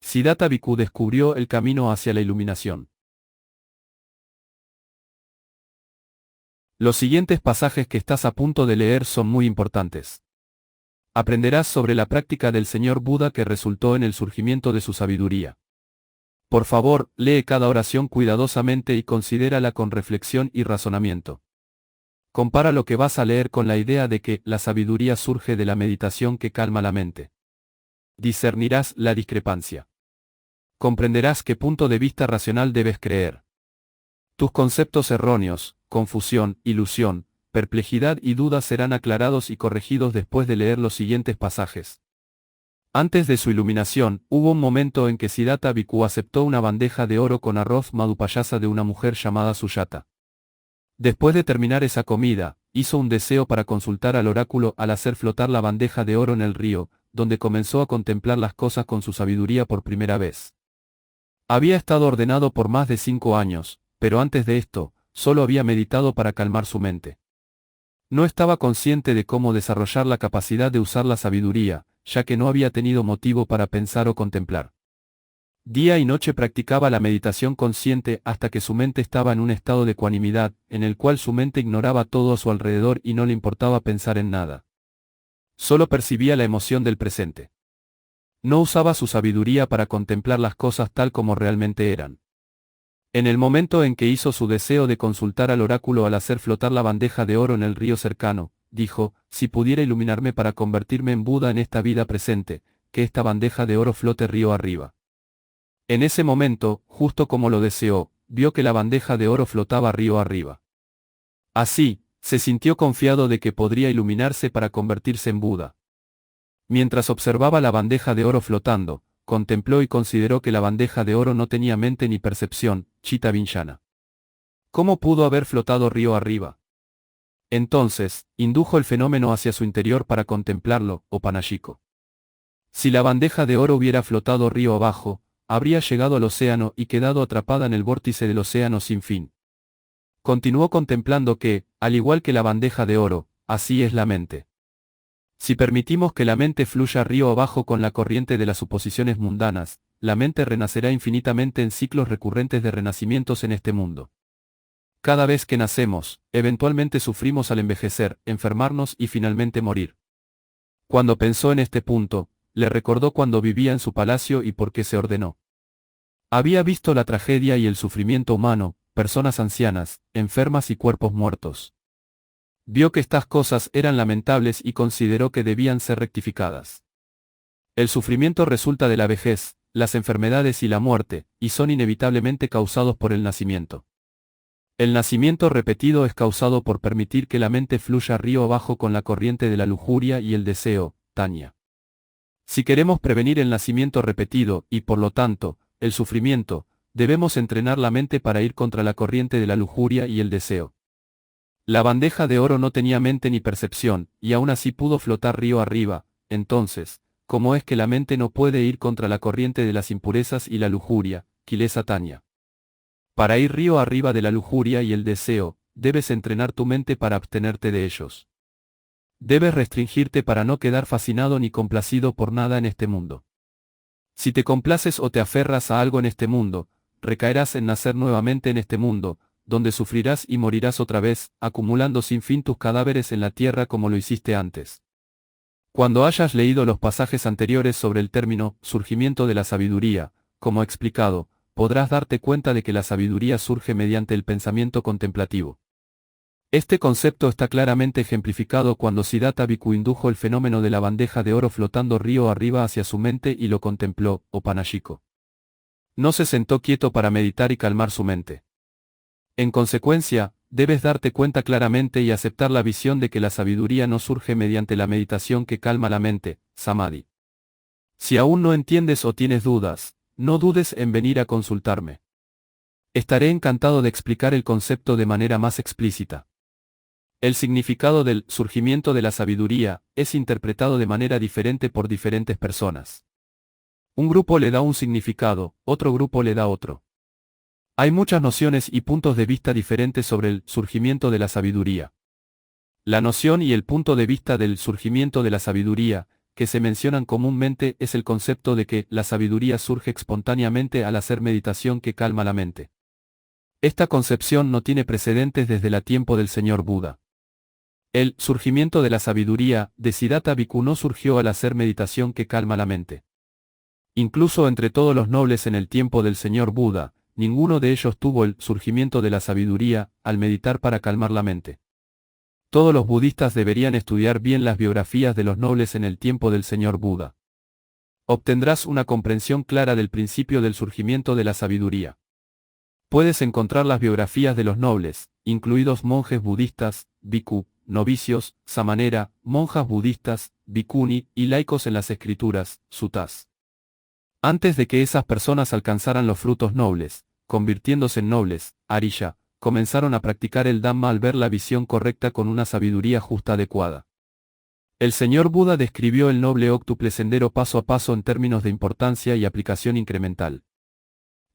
Siddhartha Bhikkhu descubrió el camino hacia la iluminación. Los siguientes pasajes que estás a punto de leer son muy importantes. Aprenderás sobre la práctica del Señor Buda que resultó en el surgimiento de su sabiduría. Por favor, lee cada oración cuidadosamente y considérala con reflexión y razonamiento. Compara lo que vas a leer con la idea de que la sabiduría surge de la meditación que calma la mente. Discernirás la discrepancia. Comprenderás qué punto de vista racional debes creer. Tus conceptos erróneos, confusión, ilusión, perplejidad y dudas serán aclarados y corregidos después de leer los siguientes pasajes. Antes de su iluminación, hubo un momento en que Siddhartha Bhikkhu aceptó una bandeja de oro con arroz madhupayasa de una mujer llamada Suyata. Después de terminar esa comida, hizo un deseo para consultar al oráculo al hacer flotar la bandeja de oro en el río, donde comenzó a contemplar las cosas con su sabiduría por primera vez. Había estado ordenado por más de 5 años, pero antes de esto, solo había meditado para calmar su mente. No estaba consciente de cómo desarrollar la capacidad de usar la sabiduría, ya que no había tenido motivo para pensar o contemplar. Día y noche practicaba la meditación consciente hasta que su mente estaba en un estado de ecuanimidad, en el cual su mente ignoraba todo a su alrededor y no le importaba pensar en nada. Solo percibía la emoción del presente. No usaba su sabiduría para contemplar las cosas tal como realmente eran. En el momento en que hizo su deseo de consultar al oráculo al hacer flotar la bandeja de oro en el río cercano, dijo, si pudiera iluminarme para convertirme en Buda en esta vida presente, que esta bandeja de oro flote río arriba. En ese momento, justo como lo deseó, vio que la bandeja de oro flotaba río arriba. Así, se sintió confiado de que podría iluminarse para convertirse en Buda. Mientras observaba la bandeja de oro flotando, contempló y consideró que la bandeja de oro no tenía mente ni percepción, Chitta Viñjana. ¿Cómo pudo haber flotado río arriba? Entonces, indujo el fenómeno hacia su interior para contemplarlo, o Panashiko. Si la bandeja de oro hubiera flotado río abajo, habría llegado al océano y quedado atrapada en el vórtice del océano sin fin. Continuó contemplando que, al igual que la bandeja de oro, así es la mente. Si permitimos que la mente fluya río abajo con la corriente de las suposiciones mundanas, la mente renacerá infinitamente en ciclos recurrentes de renacimientos en este mundo. Cada vez que nacemos, eventualmente sufrimos al envejecer, enfermarnos y finalmente morir. Cuando pensó en este punto, le recordó cuando vivía en su palacio y por qué se ordenó. Había visto la tragedia y el sufrimiento humano, personas ancianas, enfermas y cuerpos muertos. Vio que estas cosas eran lamentables y consideró que debían ser rectificadas. El sufrimiento resulta de la vejez, las enfermedades y la muerte, y son inevitablemente causados por el nacimiento. El nacimiento repetido es causado por permitir que la mente fluya río abajo con la corriente de la lujuria y el deseo, Tanya. Si queremos prevenir el nacimiento repetido, y por lo tanto, el sufrimiento, debemos entrenar la mente para ir contra la corriente de la lujuria y el deseo. La bandeja de oro no tenía mente ni percepción, y aún así pudo flotar río arriba. Entonces, ¿cómo es que la mente no puede ir contra la corriente de las impurezas y la lujuria, Kilesa Tanya? Para ir río arriba de la lujuria y el deseo, debes entrenar tu mente para abstenerte de ellos. Debes restringirte para no quedar fascinado ni complacido por nada en este mundo. Si te complaces o te aferras a algo en este mundo, recaerás en nacer nuevamente en este mundo, donde sufrirás y morirás otra vez, acumulando sin fin tus cadáveres en la tierra como lo hiciste antes. Cuando hayas leído los pasajes anteriores sobre el término surgimiento de la sabiduría, como explicado, podrás darte cuenta de que la sabiduría surge mediante el pensamiento contemplativo. Este concepto está claramente ejemplificado cuando Siddhartha Bhikkhu indujo el fenómeno de la bandeja de oro flotando río arriba hacia su mente y lo contempló, o Panashiko. No se sentó quieto para meditar y calmar su mente. En consecuencia, debes darte cuenta claramente y aceptar la visión de que la sabiduría no surge mediante la meditación que calma la mente, Samadhi. Si aún no entiendes o tienes dudas, no dudes en venir a consultarme. Estaré encantado de explicar el concepto de manera más explícita. El significado del surgimiento de la sabiduría es interpretado de manera diferente por diferentes personas. Un grupo le da un significado, otro grupo le da otro. Hay muchas nociones y puntos de vista diferentes sobre el surgimiento de la sabiduría. La noción y el punto de vista del surgimiento de la sabiduría, que se mencionan comúnmente es el concepto de que la sabiduría surge espontáneamente al hacer meditación que calma la mente. Esta concepción no tiene precedentes desde el tiempo del señor Buda. El surgimiento de la sabiduría de Siddhartha Bhikkhu no surgió al hacer meditación que calma la mente. Incluso entre todos los nobles en el tiempo del señor Buda, ninguno de ellos tuvo el surgimiento de la sabiduría al meditar para calmar la mente. Todos los budistas deberían estudiar bien las biografías de los nobles en el tiempo del señor Buda. Obtendrás una comprensión clara del principio del surgimiento de la sabiduría. Puedes encontrar las biografías de los nobles, incluidos monjes budistas, bhikkhu, novicios, samanera, monjas budistas, bhikkhuni y laicos en las escrituras, suttas. Antes de que esas personas alcanzaran los frutos nobles, convirtiéndose en nobles, Ariya, comenzaron a practicar el Dhamma al ver la visión correcta con una sabiduría justa adecuada. El señor Buda describió el noble óctuple sendero paso a paso en términos de importancia y aplicación incremental.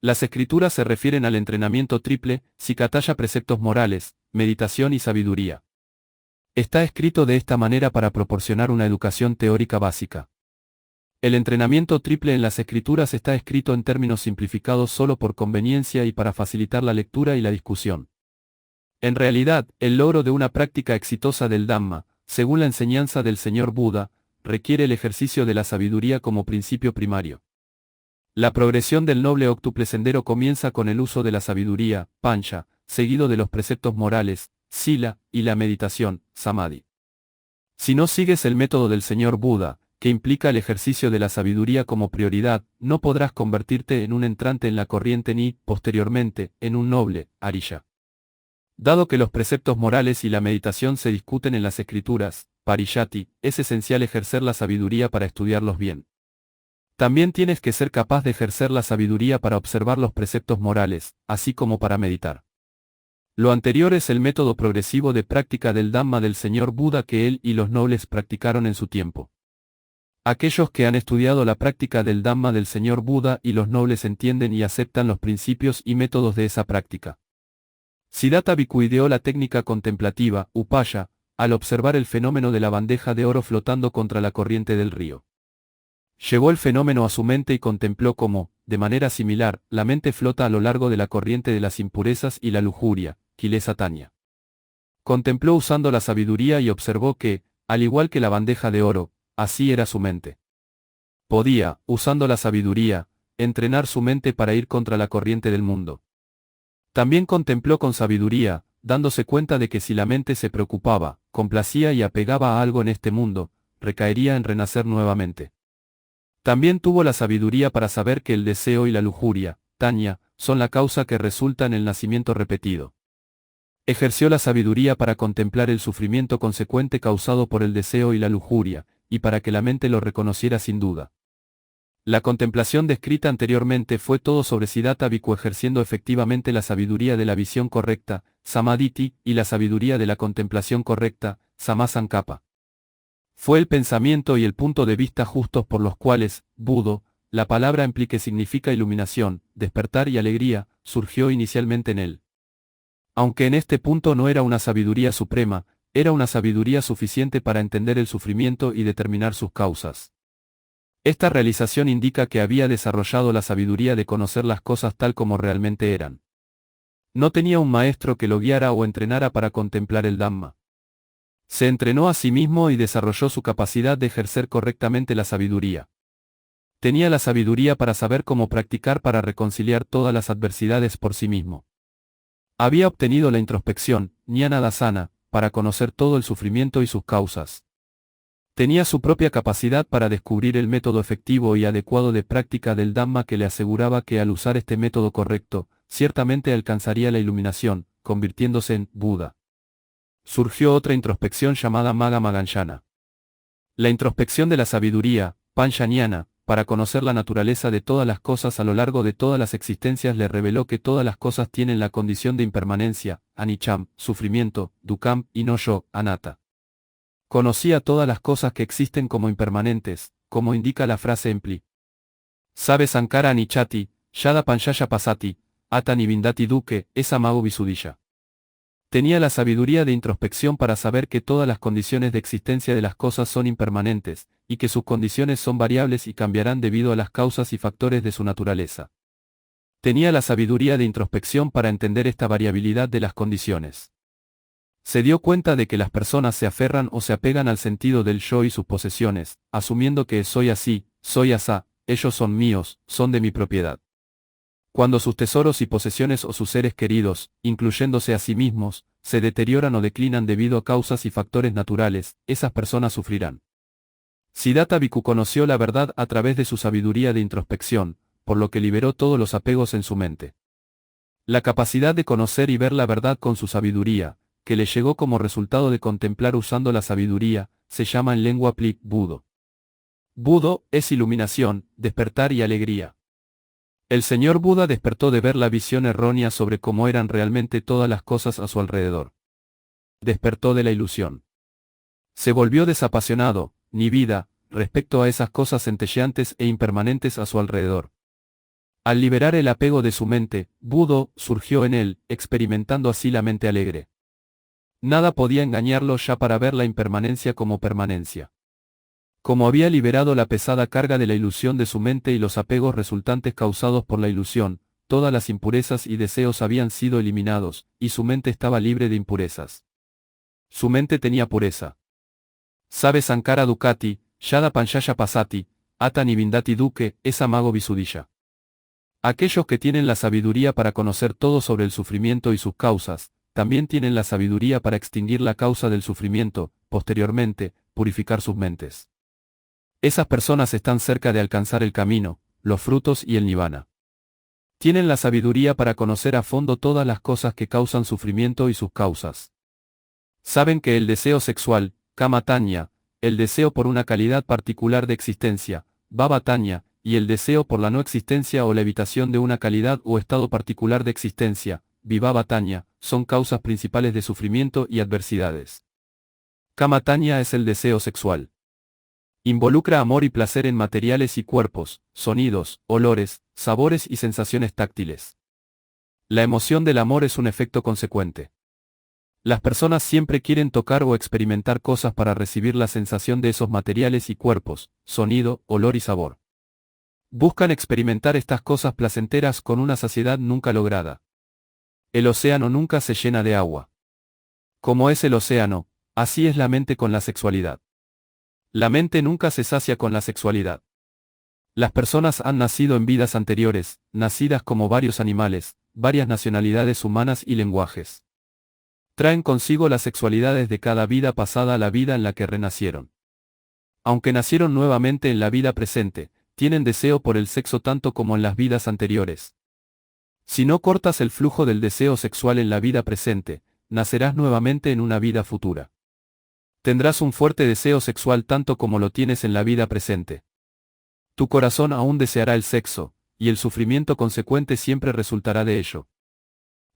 Las escrituras se refieren al entrenamiento triple, Sikataya preceptos morales, meditación y sabiduría. Está escrito de esta manera para proporcionar una educación teórica básica. El entrenamiento triple en las escrituras está escrito en términos simplificados solo por conveniencia y para facilitar la lectura y la discusión. En realidad, el logro de una práctica exitosa del Dhamma, según la enseñanza del señor Buda, requiere el ejercicio de la sabiduría como principio primario. La progresión del noble óctuple sendero comienza con el uso de la sabiduría, pancha, seguido de los preceptos morales, sila, y la meditación, samadhi. Si no sigues el método del señor Buda, que implica el ejercicio de la sabiduría como prioridad, no podrás convertirte en un entrante en la corriente ni, posteriormente, en un noble, Ariya. Dado que los preceptos morales y la meditación se discuten en las escrituras, Pariyatti, es esencial ejercer la sabiduría para estudiarlos bien. También tienes que ser capaz de ejercer la sabiduría para observar los preceptos morales, así como para meditar. Lo anterior es el método progresivo de práctica del Dhamma del señor Buda que él y los nobles practicaron en su tiempo. Aquellos que han estudiado la práctica del Dhamma del señor Buda y los nobles entienden y aceptan los principios y métodos de esa práctica. Siddhartha Bhikkhu ideó la técnica contemplativa, upaya, al observar el fenómeno de la bandeja de oro flotando contra la corriente del río. Llevó el fenómeno a su mente y contempló cómo, de manera similar, la mente flota a lo largo de la corriente de las impurezas y la lujuria, Kilesa Tanya. Contempló usando la sabiduría y observó que, al igual que la bandeja de oro, así era su mente. Podía, usando la sabiduría, entrenar su mente para ir contra la corriente del mundo. También contempló con sabiduría, dándose cuenta de que si la mente se preocupaba, complacía y apegaba a algo en este mundo, recaería en renacer nuevamente. También tuvo la sabiduría para saber que el deseo y la lujuria, Tanya, son la causa que resulta en el nacimiento repetido. Ejerció la sabiduría para contemplar el sufrimiento consecuente causado por el deseo y la lujuria, y para que la mente lo reconociera sin duda. La contemplación descrita anteriormente fue todo sobre Siddhartha Bhikkhu ejerciendo efectivamente la sabiduría de la visión correcta, Samadhi, y la sabiduría de la contemplación correcta, Sammasankappa. Fue el pensamiento y el punto de vista justos por los cuales, Budo, la palabra implique significa iluminación, despertar y alegría, surgió inicialmente en él. Aunque en este punto no era una sabiduría suprema, era una sabiduría suficiente para entender el sufrimiento y determinar sus causas. Esta realización indica que había desarrollado la sabiduría de conocer las cosas tal como realmente eran. No tenía un maestro que lo guiara o entrenara para contemplar el Dhamma. Se entrenó a sí mismo y desarrolló su capacidad de ejercer correctamente la sabiduría. Tenía la sabiduría para saber cómo practicar para reconciliar todas las adversidades por sí mismo. Había obtenido la introspección, Jnana Dasana, para conocer todo el sufrimiento y sus causas. Tenía su propia capacidad para descubrir el método efectivo y adecuado de práctica del Dhamma que le aseguraba que al usar este método correcto, ciertamente alcanzaría la iluminación, convirtiéndose en Buda. Surgió otra introspección llamada Magga Magganayana. La introspección de la sabiduría, Panchajnana, para conocer la naturaleza de todas las cosas a lo largo de todas las existencias le reveló que todas las cosas tienen la condición de impermanencia, Anicham, sufrimiento, Dukkam, y no yo, Anatta. Conocía todas las cosas que existen como impermanentes, como indica la frase empli. Sabe Sankara Anichati, Yada Panchaya Pasati, Ata Nivindati Dukke, esa Mago Visuddhya. Tenía la sabiduría de introspección para saber que todas las condiciones de existencia de las cosas son impermanentes, y que sus condiciones son variables y cambiarán debido a las causas y factores de su naturaleza. Tenía la sabiduría de introspección para entender esta variabilidad de las condiciones. Se dio cuenta de que las personas se aferran o se apegan al sentido del yo y sus posesiones, asumiendo que soy así, soy asá, ellos son míos, son de mi propiedad. Cuando sus tesoros y posesiones o sus seres queridos, incluyéndose a sí mismos, se deterioran o declinan debido a causas y factores naturales, esas personas sufrirán. Siddhartha Bhikkhu conoció la verdad a través de su sabiduría de introspección, por lo que liberó todos los apegos en su mente. La capacidad de conocer y ver la verdad con su sabiduría, que le llegó como resultado de contemplar usando la sabiduría, se llama en lengua Pali Budo. Budo es iluminación, despertar y alegría. El señor Buda despertó de ver la visión errónea sobre cómo eran realmente todas las cosas a su alrededor. Despertó de la ilusión. Se volvió desapasionado, ni vida, respecto a esas cosas centelleantes e impermanentes a su alrededor. Al liberar el apego de su mente, Budo surgió en él, experimentando así la mente alegre. Nada podía engañarlo ya para ver la impermanencia como permanencia. Como había liberado la pesada carga de la ilusión de su mente y los apegos resultantes causados por la ilusión, todas las impurezas y deseos habían sido eliminados, y su mente estaba libre de impurezas. Su mente tenía pureza. Sabe Sankara Dukkati, Yada Panchaya Pasati, Ata Nivindati Dukke, es Amago Visuddhya. Aquellos que tienen la sabiduría para conocer todo sobre el sufrimiento y sus causas, también tienen la sabiduría para extinguir la causa del sufrimiento, posteriormente, purificar sus mentes. Esas personas están cerca de alcanzar el camino, los frutos y el nirvana. Tienen la sabiduría para conocer a fondo todas las cosas que causan sufrimiento y sus causas. Saben que el deseo sexual, kama tanya, el deseo por una calidad particular de existencia, bhava tanya, y el deseo por la no existencia o la evitación de una calidad o estado particular de existencia, vibhava tanya, son causas principales de sufrimiento y adversidades. Kama tanya es el deseo sexual. Involucra amor y placer en materiales y cuerpos, sonidos, olores, sabores y sensaciones táctiles. La emoción del amor es un efecto consecuente. Las personas siempre quieren tocar o experimentar cosas para recibir la sensación de esos materiales y cuerpos, sonido, olor y sabor. Buscan experimentar estas cosas placenteras con una saciedad nunca lograda. El océano nunca se llena de agua. Como es el océano, así es la mente con la sexualidad. La mente nunca se sacia con la sexualidad. Las personas han nacido en vidas anteriores, nacidas como varios animales, varias nacionalidades humanas y lenguajes. Traen consigo las sexualidades de cada vida pasada a la vida en la que renacieron. Aunque nacieron nuevamente en la vida presente, tienen deseo por el sexo tanto como en las vidas anteriores. Si no cortas el flujo del deseo sexual en la vida presente, nacerás nuevamente en una vida futura. Tendrás un fuerte deseo sexual tanto como lo tienes en la vida presente. Tu corazón aún deseará el sexo, y el sufrimiento consecuente siempre resultará de ello.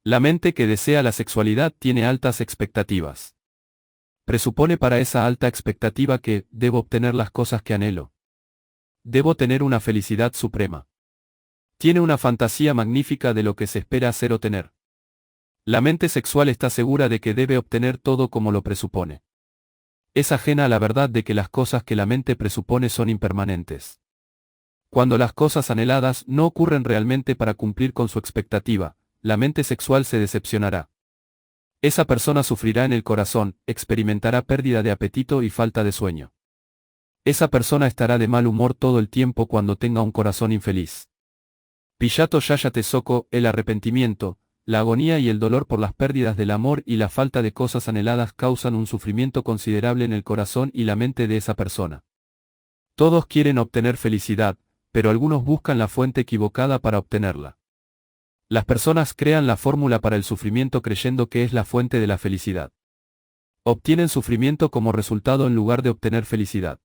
La mente que desea la sexualidad tiene altas expectativas. Presupone para esa alta expectativa que, debo obtener las cosas que anhelo. Debo tener una felicidad suprema. Tiene una fantasía magnífica de lo que se espera hacer o tener. La mente sexual está segura de que debe obtener todo como lo presupone. Es ajena a la verdad de que las cosas que la mente presupone son impermanentes. Cuando las cosas anheladas no ocurren realmente para cumplir con su expectativa, la mente sexual se decepcionará. Esa persona sufrirá en el corazón, experimentará pérdida de apetito y falta de sueño. Esa persona estará de mal humor todo el tiempo cuando tenga un corazón infeliz. Piyato Yayate Soko, el arrepentimiento, la agonía y el dolor por las pérdidas del amor y la falta de cosas anheladas causan un sufrimiento considerable en el corazón y la mente de esa persona. Todos quieren obtener felicidad, pero algunos buscan la fuente equivocada para obtenerla. Las personas crean la fórmula para el sufrimiento creyendo que es la fuente de la felicidad. Obtienen sufrimiento como resultado en lugar de obtener felicidad.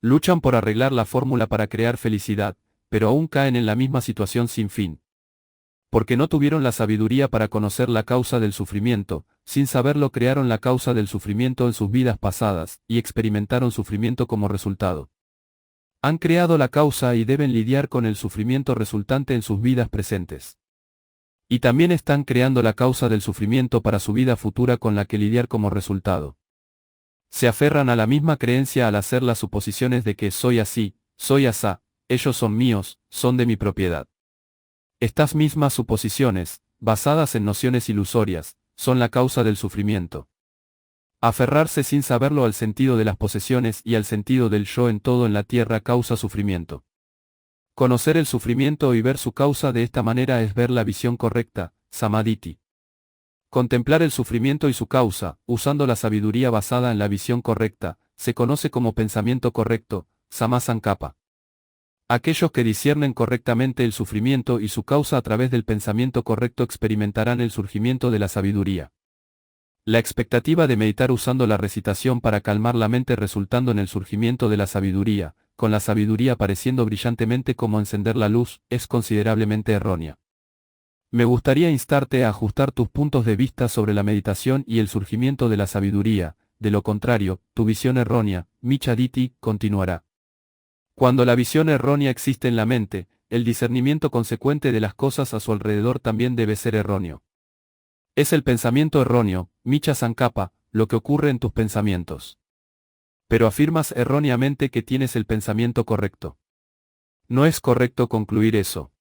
Luchan por arreglar la fórmula para crear felicidad, pero aún caen en la misma situación sin fin. Porque no tuvieron la sabiduría para conocer la causa del sufrimiento, sin saberlo crearon la causa del sufrimiento en sus vidas pasadas, y experimentaron sufrimiento como resultado. Han creado la causa y deben lidiar con el sufrimiento resultante en sus vidas presentes. Y también están creando la causa del sufrimiento para su vida futura con la que lidiar como resultado. Se aferran a la misma creencia al hacer las suposiciones de que soy así, soy asá, ellos son míos, son de mi propiedad. Estas mismas suposiciones, basadas en nociones ilusorias, son la causa del sufrimiento. Aferrarse sin saberlo al sentido de las posesiones y al sentido del yo en todo en la tierra causa sufrimiento. Conocer el sufrimiento y ver su causa de esta manera es ver la visión correcta, samadhi. Contemplar el sufrimiento y su causa, usando la sabiduría basada en la visión correcta, se conoce como pensamiento correcto, sammasankappa. Aquellos que disciernen correctamente el sufrimiento y su causa a través del pensamiento correcto experimentarán el surgimiento de la sabiduría. La expectativa de meditar usando la recitación para calmar la mente resultando en el surgimiento de la sabiduría, con la sabiduría apareciendo brillantemente como encender la luz, es considerablemente errónea. Me gustaría instarte a ajustar tus puntos de vista sobre la meditación y el surgimiento de la sabiduría, de lo contrario, tu visión errónea, Michaditi, continuará. Cuando la visión errónea existe en la mente, el discernimiento consecuente de las cosas a su alrededor también debe ser erróneo. Es el pensamiento erróneo, Miccha Sankappa, lo que ocurre en tus pensamientos. Pero afirmas erróneamente que tienes el pensamiento correcto. No es correcto concluir eso.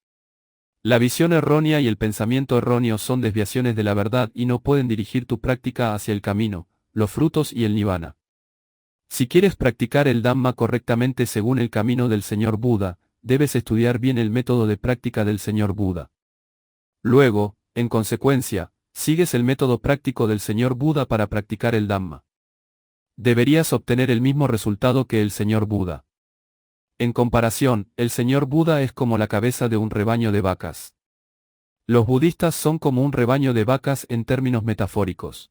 La visión errónea y el pensamiento erróneo son desviaciones de la verdad y no pueden dirigir tu práctica hacia el camino, los frutos y el nirvana. Si quieres practicar el Dhamma correctamente según el camino del Señor Buda, debes estudiar bien el método de práctica del Señor Buda. Luego, en consecuencia, sigues el método práctico del Señor Buda para practicar el Dhamma. Deberías obtener el mismo resultado que el Señor Buda. En comparación, el Señor Buda es como la cabeza de un rebaño de vacas. Los budistas son como un rebaño de vacas en términos metafóricos.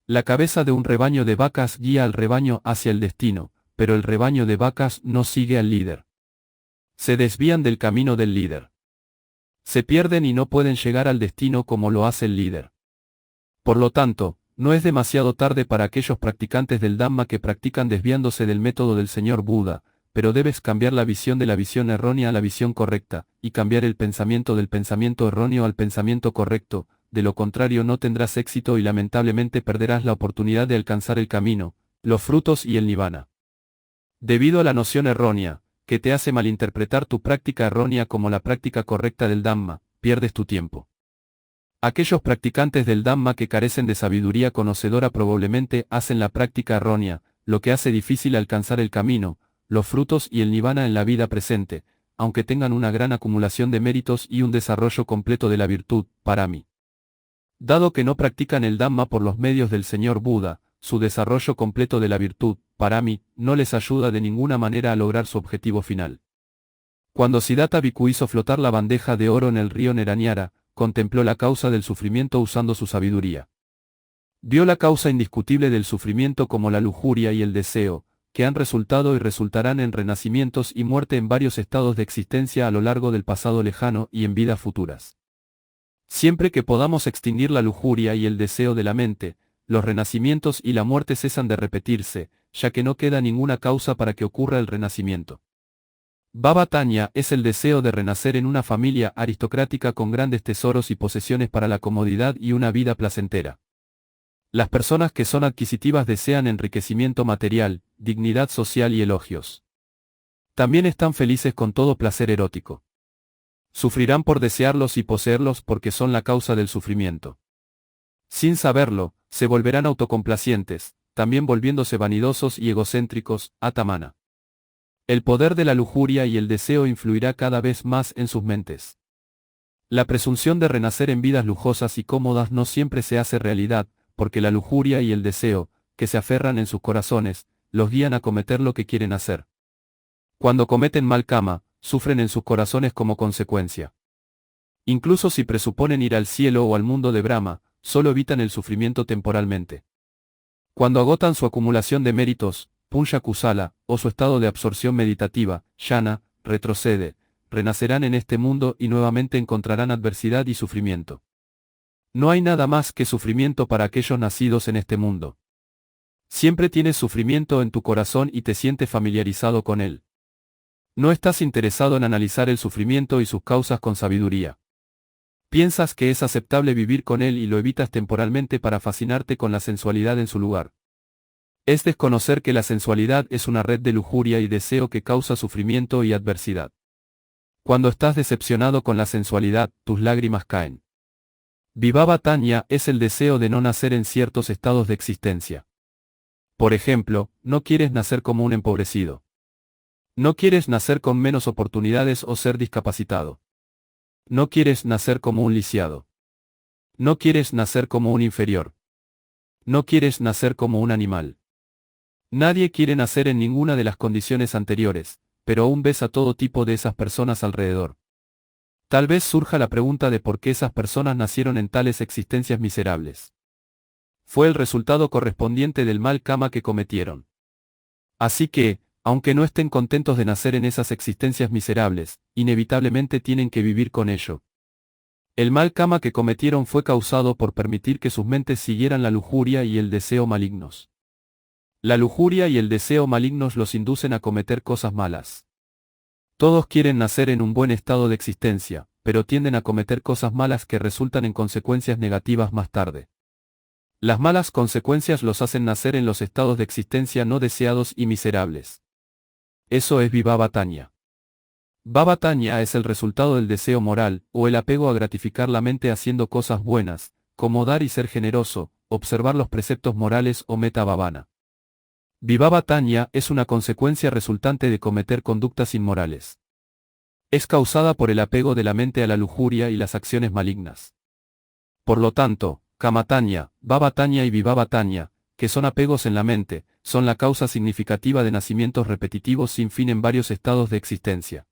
La cabeza de un rebaño de vacas guía al rebaño hacia el destino, pero el rebaño de vacas no sigue al líder. Se desvían del camino del líder. Se pierden y no pueden llegar al destino como lo hace el líder. Por lo tanto, no es demasiado tarde para aquellos practicantes del Dhamma que practican desviándose del método del Señor Buda, pero debes cambiar la visión de la visión errónea a la visión correcta, y cambiar el pensamiento del pensamiento erróneo al pensamiento correcto, de lo contrario no tendrás éxito y lamentablemente perderás la oportunidad de alcanzar el camino, los frutos y el nirvana. Debido a la noción errónea, que te hace malinterpretar tu práctica errónea como la práctica correcta del Dhamma, pierdes tu tiempo. Aquellos practicantes del Dhamma que carecen de sabiduría conocedora probablemente hacen la práctica errónea, lo que hace difícil alcanzar el camino, los frutos y el nirvana en la vida presente, aunque tengan una gran acumulación de méritos y un desarrollo completo de la virtud, parami. Dado que no practican el Dhamma por los medios del Señor Buda, su desarrollo completo de la virtud, parami, no les ayuda de ninguna manera a lograr su objetivo final. Cuando Siddhartha Bhikkhu hizo flotar la bandeja de oro en el río Neraniara, contempló la causa del sufrimiento usando su sabiduría. Vio la causa indiscutible del sufrimiento como la lujuria y el deseo, que han resultado y resultarán en renacimientos y muerte en varios estados de existencia a lo largo del pasado lejano y en vidas futuras. Siempre que podamos extinguir la lujuria y el deseo de la mente, los renacimientos y la muerte cesan de repetirse, ya que no queda ninguna causa para que ocurra el renacimiento. Baba Tanya es el deseo de renacer en una familia aristocrática con grandes tesoros y posesiones para la comodidad y una vida placentera. Las personas que son adquisitivas desean enriquecimiento material, dignidad social y elogios. También están felices con todo placer erótico. Sufrirán por desearlos y poseerlos porque son la causa del sufrimiento. Sin saberlo, se volverán autocomplacientes, también volviéndose vanidosos y egocéntricos, atamana. El poder de la lujuria y el deseo influirá cada vez más en sus mentes. La presunción de renacer en vidas lujosas y cómodas no siempre se hace realidad, porque la lujuria y el deseo, que se aferran en sus corazones, los guían a cometer lo que quieren hacer. Cuando cometen mal kama, sufren en sus corazones como consecuencia. Incluso si presuponen ir al cielo o al mundo de Brahma, solo evitan el sufrimiento temporalmente. Cuando agotan su acumulación de méritos, Punya Kusala, o su estado de absorción meditativa, Jhana, retrocede, renacerán en este mundo y nuevamente encontrarán adversidad y sufrimiento. No hay nada más que sufrimiento para aquellos nacidos en este mundo. Siempre tienes sufrimiento en tu corazón y te sientes familiarizado con él. No estás interesado en analizar el sufrimiento y sus causas con sabiduría. Piensas que es aceptable vivir con él y lo evitas temporalmente para fascinarte con la sensualidad en su lugar. Es desconocer que la sensualidad es una red de lujuria y deseo que causa sufrimiento y adversidad. Cuando estás decepcionado con la sensualidad, tus lágrimas caen. Vibhava Tanya es el deseo de no nacer en ciertos estados de existencia. Por ejemplo, no quieres nacer como un empobrecido. No quieres nacer con menos oportunidades o ser discapacitado. No quieres nacer como un lisiado. No quieres nacer como un inferior. No quieres nacer como un animal. Nadie quiere nacer en ninguna de las condiciones anteriores, pero aún ves a todo tipo de esas personas alrededor. Tal vez surja la pregunta de por qué esas personas nacieron en tales existencias miserables. Fue el resultado correspondiente del mal karma que cometieron. Así que, aunque no estén contentos de nacer en esas existencias miserables, inevitablemente tienen que vivir con ello. El mal karma que cometieron fue causado por permitir que sus mentes siguieran la lujuria y el deseo malignos. La lujuria y el deseo malignos los inducen a cometer cosas malas. Todos quieren nacer en un buen estado de existencia, pero tienden a cometer cosas malas que resultan en consecuencias negativas más tarde. Las malas consecuencias los hacen nacer en los estados de existencia no deseados y miserables. Eso es Vibhava Tanya. Bhava Tanya es el resultado del deseo moral, o el apego a gratificar la mente haciendo cosas buenas, como dar y ser generoso, observar los preceptos morales o metta bhavana. Vibhava Tanya es una consecuencia resultante de cometer conductas inmorales. Es causada por el apego de la mente a la lujuria y las acciones malignas. Por lo tanto, Kama Tanya, Bhava Tanya y Vibhava Tanya, que son apegos en la mente, son la causa significativa de nacimientos repetitivos sin fin en varios estados de existencia.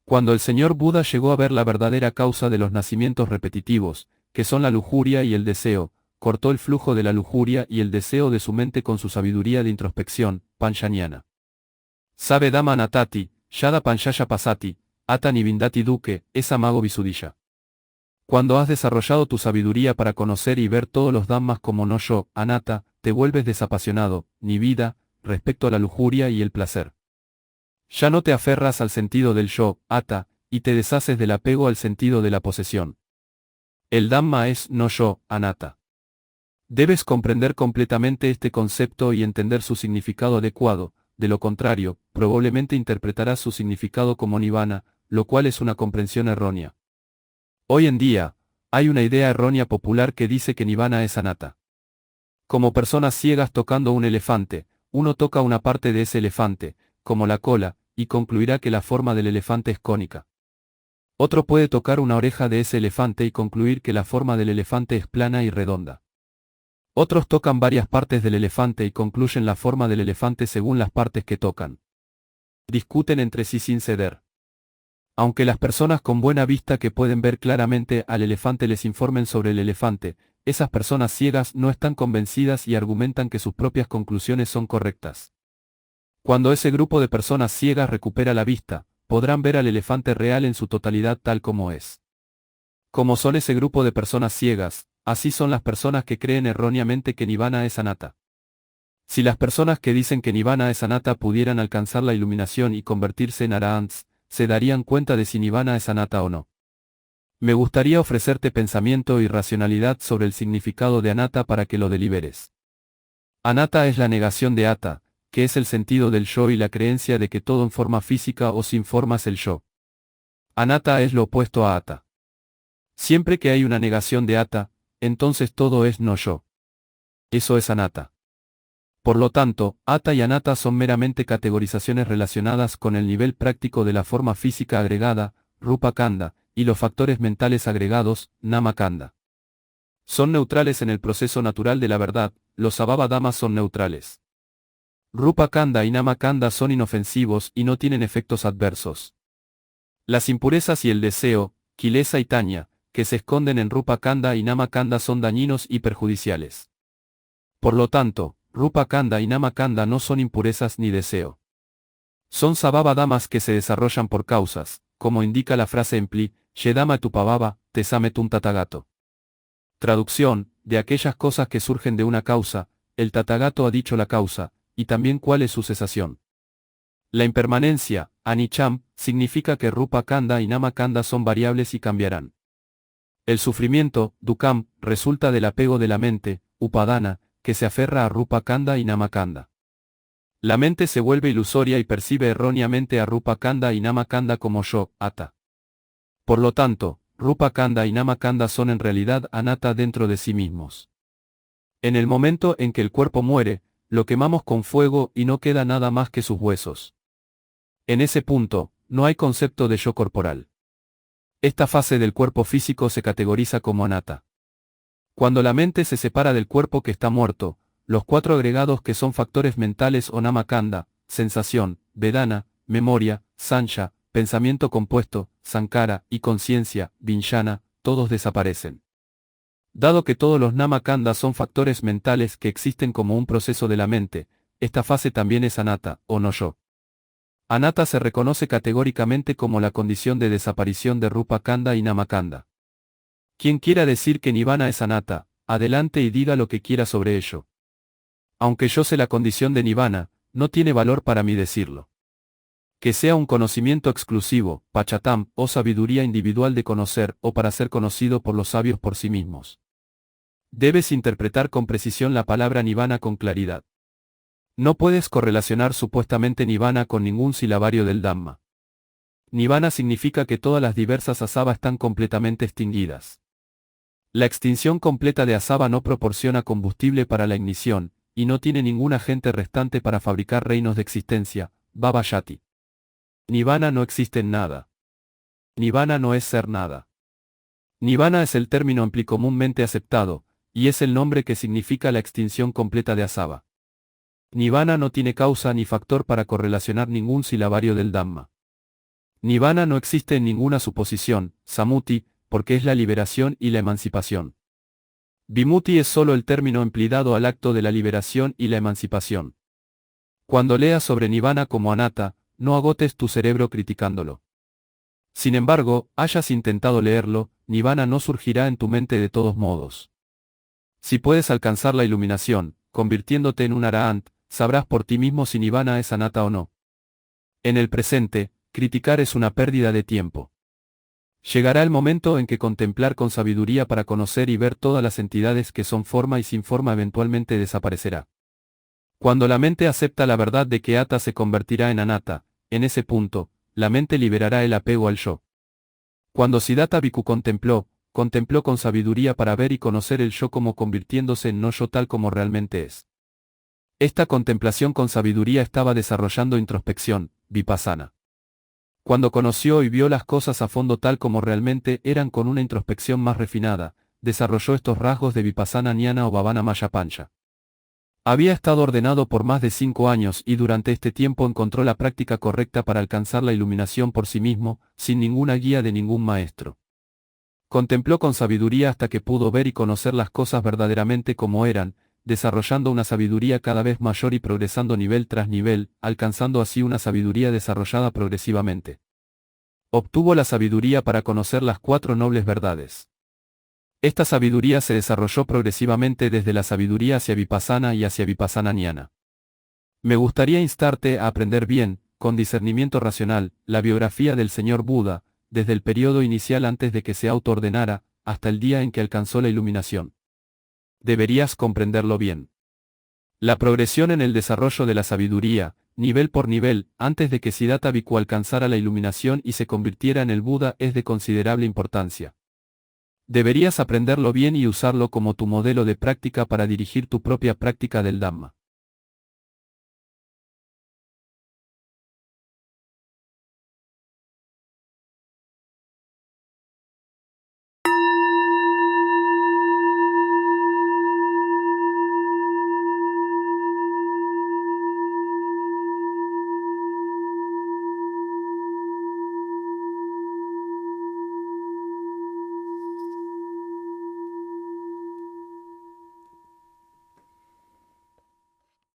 Cuando el señor Buda llegó a ver la verdadera causa de los nacimientos repetitivos, que son la lujuria y el deseo, cortó el flujo de la lujuria y el deseo de su mente con su sabiduría de introspección, Panchanyana. Sabe Dhamma Natati, Shada Panchaya Pasati, Ata Nivindati Duke, es Amago Visuddhya. Cuando has desarrollado tu sabiduría para conocer y ver todos los dhammas como no yo, anatta, te vuelves desapasionado, nivida, respecto a la lujuria y el placer. Ya no te aferras al sentido del yo, atta, y te deshaces del apego al sentido de la posesión. El Dhamma es no yo, anatta. Debes comprender completamente este concepto y entender su significado adecuado, de lo contrario, probablemente interpretarás su significado como nirvana, lo cual es una comprensión errónea. Hoy en día, hay una idea errónea popular que dice que nirvana es anatta. Como personas ciegas tocando un elefante, uno toca una parte de ese elefante, como la cola, y concluirá que la forma del elefante es cónica. Otro puede tocar una oreja de ese elefante y concluir que la forma del elefante es plana y redonda. Otros tocan varias partes del elefante y concluyen la forma del elefante según las partes que tocan. Discuten entre sí sin ceder. Aunque las personas con buena vista que pueden ver claramente al elefante les informen sobre el elefante, esas personas ciegas no están convencidas y argumentan que sus propias conclusiones son correctas. Cuando ese grupo de personas ciegas recupera la vista, podrán ver al elefante real en su totalidad tal como es. Como son ese grupo de personas ciegas, así son las personas que creen erróneamente que nirvana es anatta. Si las personas que dicen que nirvana es anatta pudieran alcanzar la iluminación y convertirse en arahants, se darían cuenta de si nirvana es anatta o no. Me gustaría ofrecerte pensamiento y racionalidad sobre el significado de anatta para que lo deliberes. Anatta es la negación de atta, que es el sentido del yo y la creencia de que todo en forma física o sin forma es el yo. Anatta es lo opuesto a atta. Siempre que hay una negación de atta, entonces todo es no yo. Eso es anatta. Por lo tanto, atta y anatta son meramente categorizaciones relacionadas con el nivel práctico de la forma física agregada, rupa kanda, y los factores mentales agregados, nama kanda. Son neutrales en el proceso natural de la verdad, los abhava dhammas son neutrales. Rupa kanda y nama kanda son inofensivos y no tienen efectos adversos. Las impurezas y el deseo, kilesa y tanya, que se esconden en rupa kanda y nama kanda son dañinos y perjudiciales. Por lo tanto, rupa kanda y nama kanda no son impurezas ni deseo. Son sabhava dhammas que se desarrollan por causas, como indica la frase en pli, yedama tupavava, tesame tum tatagato. Traducción, de aquellas cosas que surgen de una causa, el tatagato ha dicho la causa, y también cuál es su cesación. La impermanencia, anicham, significa que rupa kanda y nama kanda son variables y cambiarán. El sufrimiento, dukkam, resulta del apego de la mente, upadana, que se aferra a rupa khandha y nama khandha. La mente se vuelve ilusoria y percibe erróneamente a rupa khandha y nama khandha como yo, atta. Por lo tanto, rupa khandha y nama khandha son en realidad anatta dentro de sí mismos. En el momento en que el cuerpo muere, lo quemamos con fuego y no queda nada más que sus huesos. En ese punto, no hay concepto de yo corporal. Esta fase del cuerpo físico se categoriza como anatta. Cuando la mente se separa del cuerpo que está muerto, los cuatro agregados que son factores mentales o nama khandha, sensación, vedana, memoria, sankhya, pensamiento compuesto, sankara y conciencia, vijnana, todos desaparecen. Dado que todos los nama khandha son factores mentales que existen como un proceso de la mente, esta fase también es anatta, o no yo. Anatta se reconoce categóricamente como la condición de desaparición de rupa khandha y nama khandha. Quien quiera decir que nirvana es anatta, adelante y diga lo que quiera sobre ello. Aunque yo sé la condición de nirvana, no tiene valor para mí decirlo. Que sea un conocimiento exclusivo, pachatam, o sabiduría individual de conocer o para ser conocido por los sabios por sí mismos. Debes interpretar con precisión la palabra nirvana con claridad. No puedes correlacionar supuestamente nirvana con ningún silabario del Dhamma. Nirvana significa que todas las diversas asava están completamente extinguidas. La extinción completa de asava no proporciona combustible para la ignición, y no tiene ningún agente restante para fabricar reinos de existencia, Baba Yati. Nirvana no existe en nada. Nirvana no es ser nada. Nirvana es el término ampli comúnmente aceptado, y es el nombre que significa la extinción completa de asava. Nirvana no tiene causa ni factor para correlacionar ningún silabario del Dhamma. Nirvana no existe en ninguna suposición, samuti, porque es la liberación y la emancipación. Vimutti es solo el término empleado al acto de la liberación y la emancipación. Cuando leas sobre Nirvana como anatta, no agotes tu cerebro criticándolo. Sin embargo, hayas intentado leerlo, Nirvana no surgirá en tu mente de todos modos. Si puedes alcanzar la iluminación, convirtiéndote en un arahant, sabrás por ti mismo si Nirvana es anatta o no. En el presente, criticar es una pérdida de tiempo. Llegará el momento en que contemplar con sabiduría para conocer y ver todas las entidades que son forma y sin forma eventualmente desaparecerá. Cuando la mente acepta la verdad de que atta se convertirá en anatta, en ese punto, la mente liberará el apego al yo. Cuando Siddhartha Bhikkhu contempló con sabiduría para ver y conocer el yo como convirtiéndose en no yo tal como realmente es. Esta contemplación con sabiduría estaba desarrollando introspección, vipassana. Cuando conoció y vio las cosas a fondo tal como realmente eran con una introspección más refinada, desarrolló estos rasgos de vipassana jnana o bhavana maya pancha. Había estado ordenado por más de 5 años y durante este tiempo encontró la práctica correcta para alcanzar la iluminación por sí mismo, sin ninguna guía de ningún maestro. Contempló con sabiduría hasta que pudo ver y conocer las cosas verdaderamente como eran, desarrollando una sabiduría cada vez mayor y progresando nivel tras nivel, alcanzando así una sabiduría desarrollada progresivamente. Obtuvo la sabiduría para conocer las 4 nobles verdades. Esta sabiduría se desarrolló progresivamente desde la sabiduría hacia vipassana y hacia vipassana jnana. Me gustaría instarte a aprender bien, con discernimiento racional, la biografía del Señor Buda, desde el periodo inicial antes de que se autoordenara, hasta el día en que alcanzó la iluminación. Deberías comprenderlo bien. La progresión en el desarrollo de la sabiduría, nivel por nivel, antes de que Siddhartha Bhikkhu alcanzara la iluminación y se convirtiera en el Buda es de considerable importancia. Deberías aprenderlo bien y usarlo como tu modelo de práctica para dirigir tu propia práctica del Dhamma.